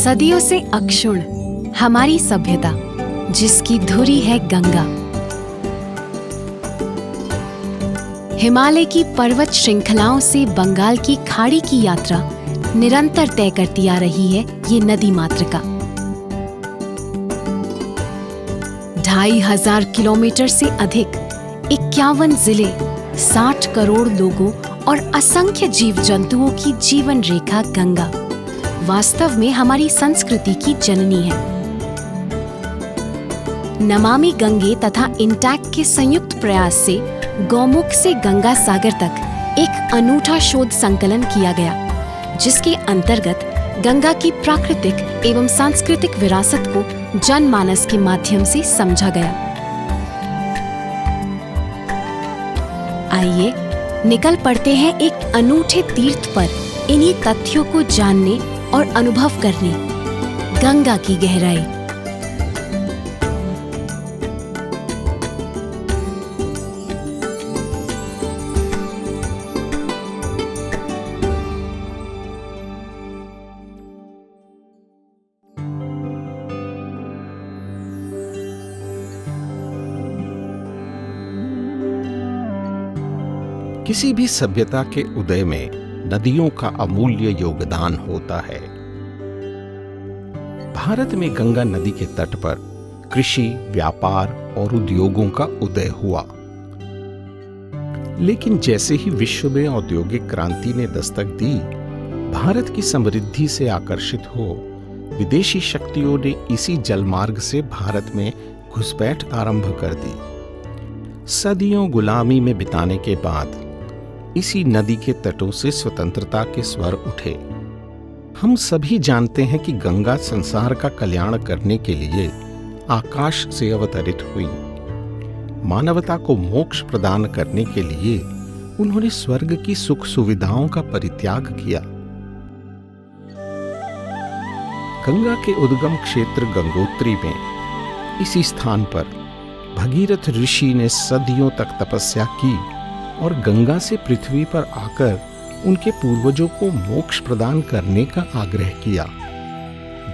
सदियों से अक्षुण्ण हमारी सभ्यता, जिसकी धुरी है गंगा। हिमालय की पर्वत श्रृंखलाओं से बंगाल की खाड़ी की यात्रा निरंतर तय करती आ रही है ये नदी मातृका। 2500 किलोमीटर से अधिक, 51 जिले, 60 करोड़ लोगों और असंख्य जीव जंतुओं की जीवन रेखा गंगा वास्तव में हमारी संस्कृति की जननी है। नमामि गंगे तथा इंटैक्ट के संयुक्त प्रयास से गौमुख से गंगा सागर तक एक अनूठा शोध संकलन किया गया, जिसके अंतर्गत गंगा की प्राकृतिक एवं सांस्कृतिक विरासत को जनमानस के माध्यम से समझा गया। आइए निकल पड़ते हैं एक अनूठे तीर्थ पर इन्हीं तथ्यों को जानने और अनुभव करने, गंगा की गहराई। किसी भी सभ्यता के उदय में नदियों का अमूल्य योगदान होता है। भारत में गंगा नदी के तट पर कृषि, व्यापार और उद्योगों का उदय हुआ। लेकिन जैसे ही विश्व में औद्योगिक क्रांति ने दस्तक दी, भारत की समृद्धि से आकर्षित हो विदेशी शक्तियों ने इसी जलमार्ग से भारत में घुसपैठ आरंभ कर दी। सदियों गुलामी में बिताने के बाद इसी नदी के तटों से स्वतंत्रता के स्वर उठे। हम सभी जानते हैं कि गंगा संसार का कल्याण करने के लिए आकाश से अवतरित हुई। मानवता को मोक्ष प्रदान करने के लिए उन्होंने स्वर्ग की सुख सुविधाओं का परित्याग किया। गंगा के उद्गम क्षेत्र गंगोत्री में इसी स्थान पर भगीरथ ऋषि ने सदियों तक तपस्या की और गंगा से पृथ्वी पर आकर उनके पूर्वजों को मोक्ष प्रदान करने का आग्रह किया।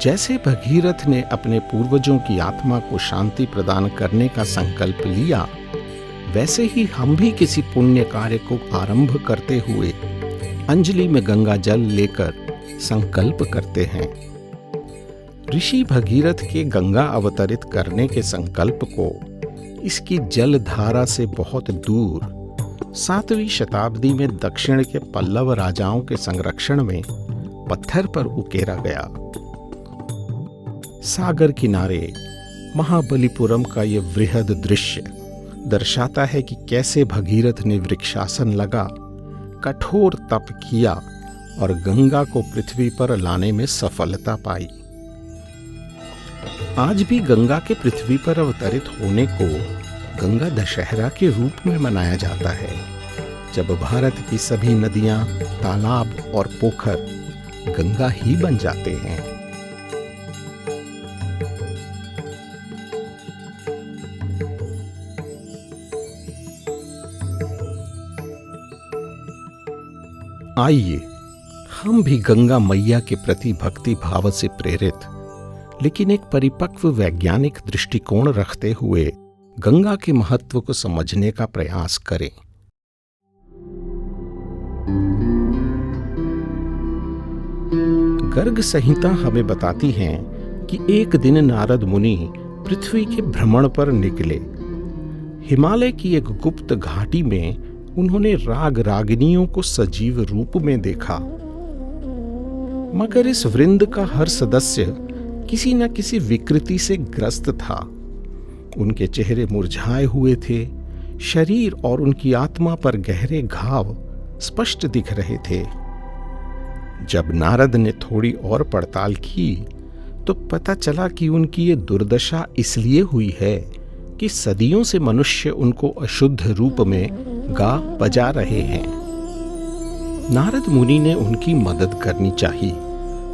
जैसे भगीरथ ने अपने पूर्वजों की आत्मा को शांति प्रदान करने का संकल्प लिया, वैसे ही हम भी किसी पुण्य कार्य को आरंभ करते हुए अंजलि में गंगा जल लेकर संकल्प करते हैं। ऋषि भगीरथ के गंगा अवतरित करने के संकल्प को इसकी जल धारा से बहुत दूर 7वीं शताब्दी में दक्षिण के पल्लव राजाओं के संरक्षण में पत्थर पर उकेरा गया। सागर किनारे महाबलीपुरम का यह वृहद दृश्य दर्शाता है कि कैसे भगीरथ ने वृक्षासन लगा, कठोर तप किया और गंगा को पृथ्वी पर लाने में सफलता पाई। आज भी गंगा के पृथ्वी पर अवतरित होने को गंगा दशहरा के रूप में मनाया जाता है, जब भारत की सभी नदियां, तालाब और पोखर गंगा ही बन जाते हैं। आइए हम भी गंगा मैया के प्रति भक्ति भाव से प्रेरित, लेकिन एक परिपक्व वैज्ञानिक दृष्टिकोण रखते हुए गंगा के महत्व को समझने का प्रयास करें। गर्ग संहिता हमें बताती है कि एक दिन नारद मुनि पृथ्वी के भ्रमण पर निकले। हिमालय की एक गुप्त घाटी में उन्होंने राग रागिनियों को सजीव रूप में देखा, मगर इस वृंद का हर सदस्य किसी न किसी विकृति से ग्रस्त था। उनके चेहरे मुरझाए हुए थे, शरीर और उनकी आत्मा पर गहरे घाव स्पष्ट दिख रहे थे। जब नारद ने थोड़ी और पड़ताल की तो पता चला कि उनकी ये दुर्दशा इसलिए हुई है कि सदियों से मनुष्य उनको अशुद्ध रूप में गा बजा रहे हैं। नारद मुनि ने उनकी मदद करनी चाहिए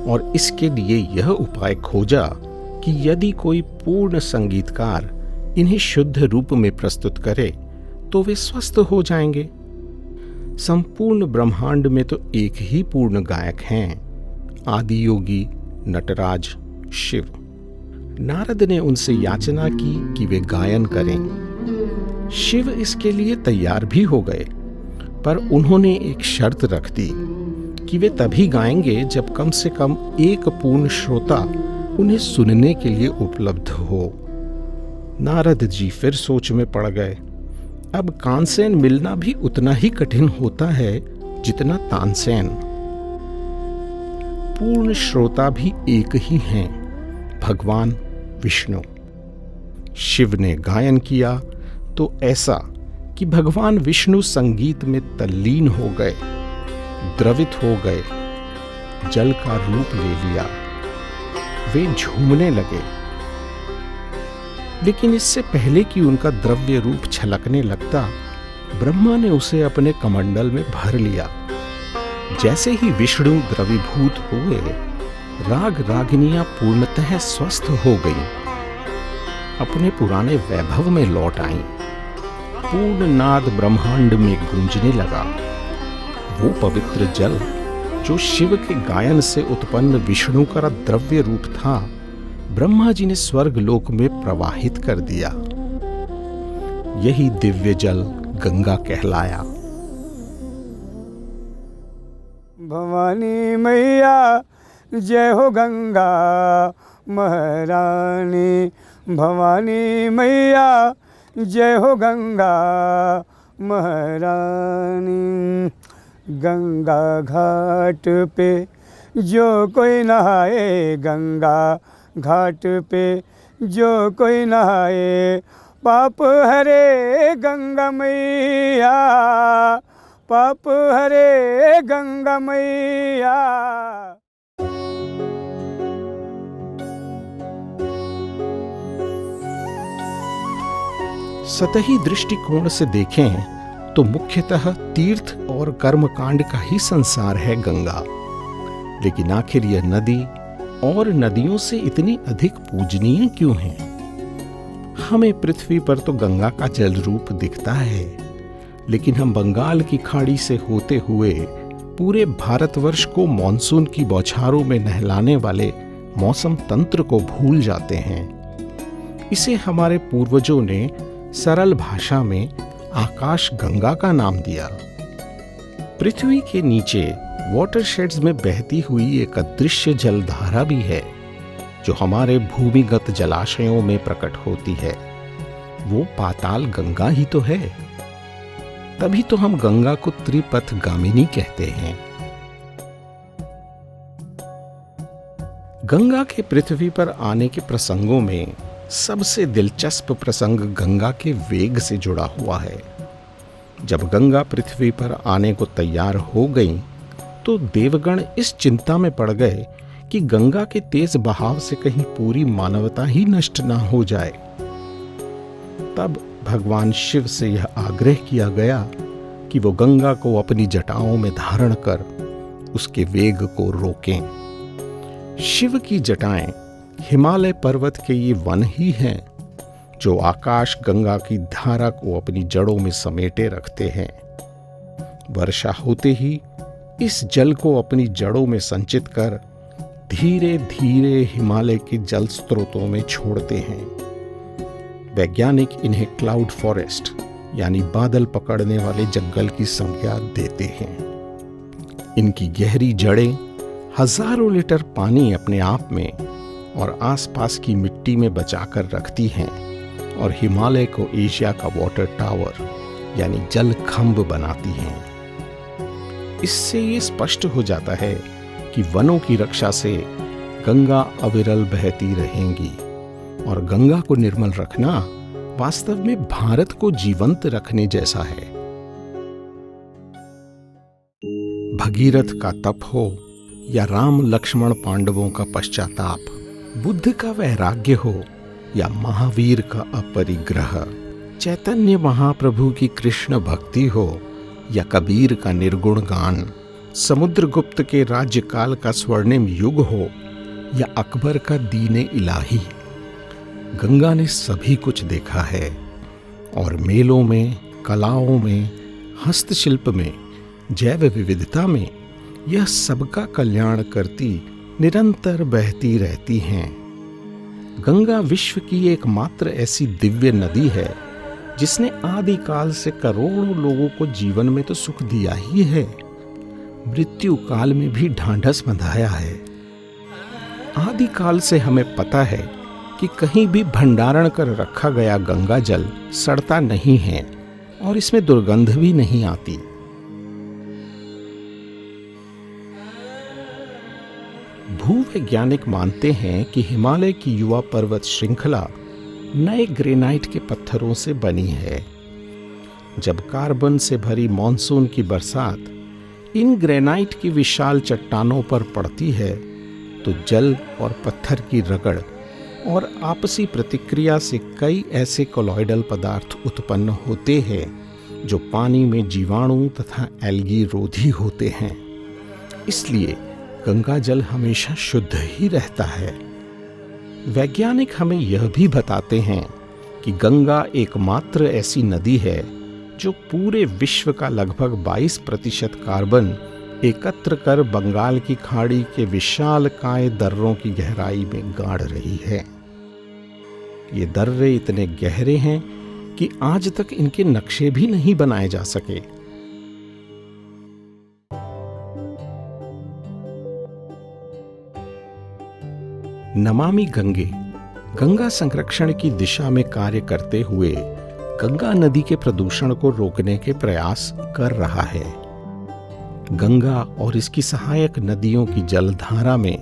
और इसके लिए यह उपाय खोजा कि यदि कोई पूर्ण संगीतकार इन्हें शुद्ध रूप में प्रस्तुत करे तो वे स्वस्थ हो जाएंगे। संपूर्ण ब्रह्मांड में तो एक ही पूर्ण गायक हैं, आदि योगी नटराज शिव। नारद ने उनसे याचना की कि वे गायन करें। शिव इसके लिए तैयार भी हो गए, पर उन्होंने एक शर्त रख दी कि वे तभी गाएंगे जब कम से कम एक पूर्ण श्रोता उन्हें सुनने के लिए उपलब्ध हो। नारद जी फिर सोच में पड़ गए। अब कानसेन मिलना भी उतना ही कठिन होता है जितना तानसेन। पूर्ण श्रोता भी एक ही हैं, भगवान विष्णु। शिव ने गायन किया तो ऐसा कि भगवान विष्णु संगीत में तल्लीन हो गए, द्रवित हो गए, जल का रूप ले लिया। वे झूमने लगे। लेकिन इससे पहले कि उनका द्रव्य रूप छलकने लगता, ब्रह्मा ने उसे अपने कमंडल में भर लिया। जैसे ही विष्णु द्रवीभूत हुए, राग रागिनियां पूर्णतः स्वस्थ हो गईं, अपने पुराने वैभव में लौट आईं। पूर्ण नाद ब्रह्मांड में गूंजने लगा। वो पवित्र जल जो शिव के गायन से उत्पन्न विष्णु का द्रव्य रूप था, ब्रह्मा जी ने स्वर्ग लोक में प्रवाहित कर दिया। यही दिव्य जल गंगा कहलाया। भवानी मैया जय हो गंगा महारानी। भवानी मैया जय हो गंगा महारानी। गंगा घाट पे जो कोई नहाए, गंगा घाट पे जो कोई नहाए, पाप हरे गंगा मैया, पाप हरे गंगा मैया। सतही दृष्टिकोण से देखें तो मुख्यतः तीर्थ और कर्मकांड का ही संसार है गंगा। लेकिन आखिर यह नदी और नदियों से इतनी अधिक पूजनीय क्यों है? हमें पृथ्वी पर तो गंगा का जल रूप दिखता है, लेकिन हम बंगाल की खाड़ी से होते हुए पूरे भारतवर्ष को मॉनसून की बौछारों में नहलाने वाले मौसम तंत्र को भूल जाते हैं। इसे हमारे पूर्वजों ने सरल भाषा में आकाश गंगा का नाम दिया। पृथ्वी के नीचे वाटरशेड्स में बहती हुई एक अदृश्य जलधारा भी है, जो हमारे भूमिगत जलाशयों में प्रकट होती है। वो पाताल गंगा ही तो है। तभी तो हम गंगा को त्रिपथ गामिनी कहते हैं। गंगा के पृथ्वी पर आने के प्रसंगों में सबसे दिलचस्प प्रसंग गंगा के वेग से जुड़ा हुआ है। जब गंगा पृथ्वी पर आने को तैयार हो गई, तो देवगण इस चिंता में पड़ गए कि गंगा के तेज बहाव से कहीं पूरी मानवता ही नष्ट ना हो जाए। तब भगवान शिव से यह आग्रह किया गया कि वो गंगा को अपनी जटाओं में धारण कर उसके वेग को रोकें। शिव की जटाएं हिमालय पर्वत के ये वन ही हैं जो आकाश गंगा की धारा को अपनी जड़ों में समेटे रखते हैं। वर्षा होते ही इस जल को अपनी जड़ों में संचित कर धीरे धीरे हिमालय के जल स्रोतों में छोड़ते हैं। वैज्ञानिक इन्हें क्लाउड फॉरेस्ट यानी बादल पकड़ने वाले जंगल की संज्ञा देते हैं। इनकी गहरी जड़ें हजारों लीटर पानी अपने आप में और आसपास की मिट्टी में बचाकर रखती हैं और हिमालय को एशिया का वाटर टावर यानी जल खंभ बनाती हैं। इससे ये स्पष्ट हो जाता है कि वनों की रक्षा से गंगा अविरल बहती रहेंगी और गंगा को निर्मल रखना वास्तव में भारत को जीवंत रखने जैसा है। भगीरथ का तप हो या राम लक्ष्मण पांडवों का पश्चाताप, बुद्ध का वैराग्य हो या महावीर का अपरिग्रह, चैतन्य महाप्रभु की कृष्ण भक्ति हो या कबीर का निर्गुण गान, समुद्रगुप्त के राज्यकाल का स्वर्णिम युग हो या अकबर का दीने इलाही, गंगा ने सभी कुछ देखा है और मेलों में, कलाओं में, हस्तशिल्प में, जैव विविधता में यह सबका कल्याण करती निरंतर बहती रहती हैं। गंगा विश्व की एकमात्र ऐसी दिव्य नदी है जिसने आदिकाल से करोड़ों लोगों को जीवन में तो सुख दिया ही है, मृत्यु काल में भी ढांढस बंधाया है। आदिकाल से हमें पता है कि कहीं भी भंडारण कर रखा गया गंगा जल सड़ता नहीं है और इसमें दुर्गंध भी नहीं आती। भूवैज्ञानिक मानते हैं कि हिमालय की युवा पर्वत श्रृंखला नए ग्रेनाइट के पत्थरों से बनी है। जब कार्बन से भरी मॉनसून की बरसात इन ग्रेनाइट की विशाल चट्टानों पर पड़ती है तो जल और पत्थर की रगड़ और आपसी प्रतिक्रिया से कई ऐसे कोलॉइडल पदार्थ उत्पन्न होते हैं जो पानी में जीवाणु तथा एल्गी रोधी होते हैं। इसलिए गंगा जल हमेशा शुद्ध ही रहता है। वैज्ञानिक हमें यह भी बताते हैं कि गंगा एकमात्र ऐसी नदी है जो पूरे विश्व का लगभग 22% कार्बन एकत्र कर बंगाल की खाड़ी के विशालकाय दर्रों की गहराई में गाड़ रही है। ये दर्रे इतने गहरे हैं कि आज तक इनके नक्शे भी नहीं बनाए जा सके। नमामि गंगे गंगा संरक्षण की दिशा में कार्य करते हुए गंगा नदी के प्रदूषण को रोकने के प्रयास कर रहा है। गंगा और इसकी सहायक नदियों की जलधारा में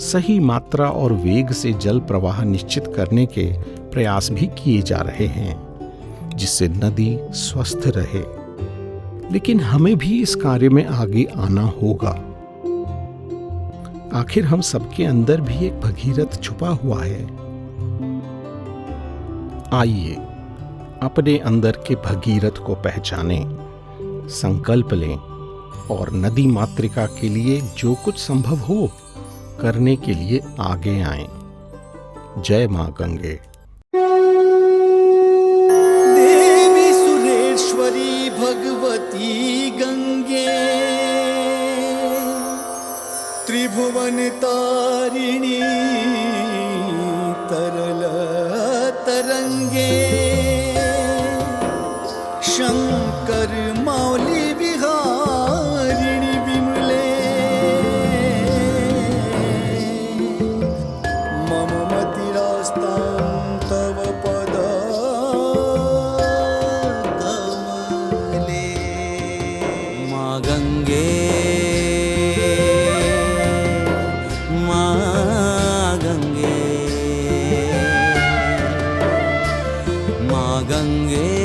सही मात्रा और वेग से जल प्रवाह निश्चित करने के प्रयास भी किए जा रहे हैं जिससे नदी स्वस्थ रहे। लेकिन हमें भी इस कार्य में आगे आना होगा। आखिर हम सबके अंदर भी एक भगीरथ छुपा हुआ है। आइए अपने अंदर के भगीरथ को पहचानें, संकल्प लें और नदी मातृका के लिए जो कुछ संभव हो करने के लिए आगे आएं। जय मां गंगे। देवी सुरेश्वरी भगवती गंगे, त्रिभुवन तारिणी तरल तरंगे, शंकर मौली विहारिणी विमले, मम मतिरास्तां तव पद कमले। मां गंगे, गंगे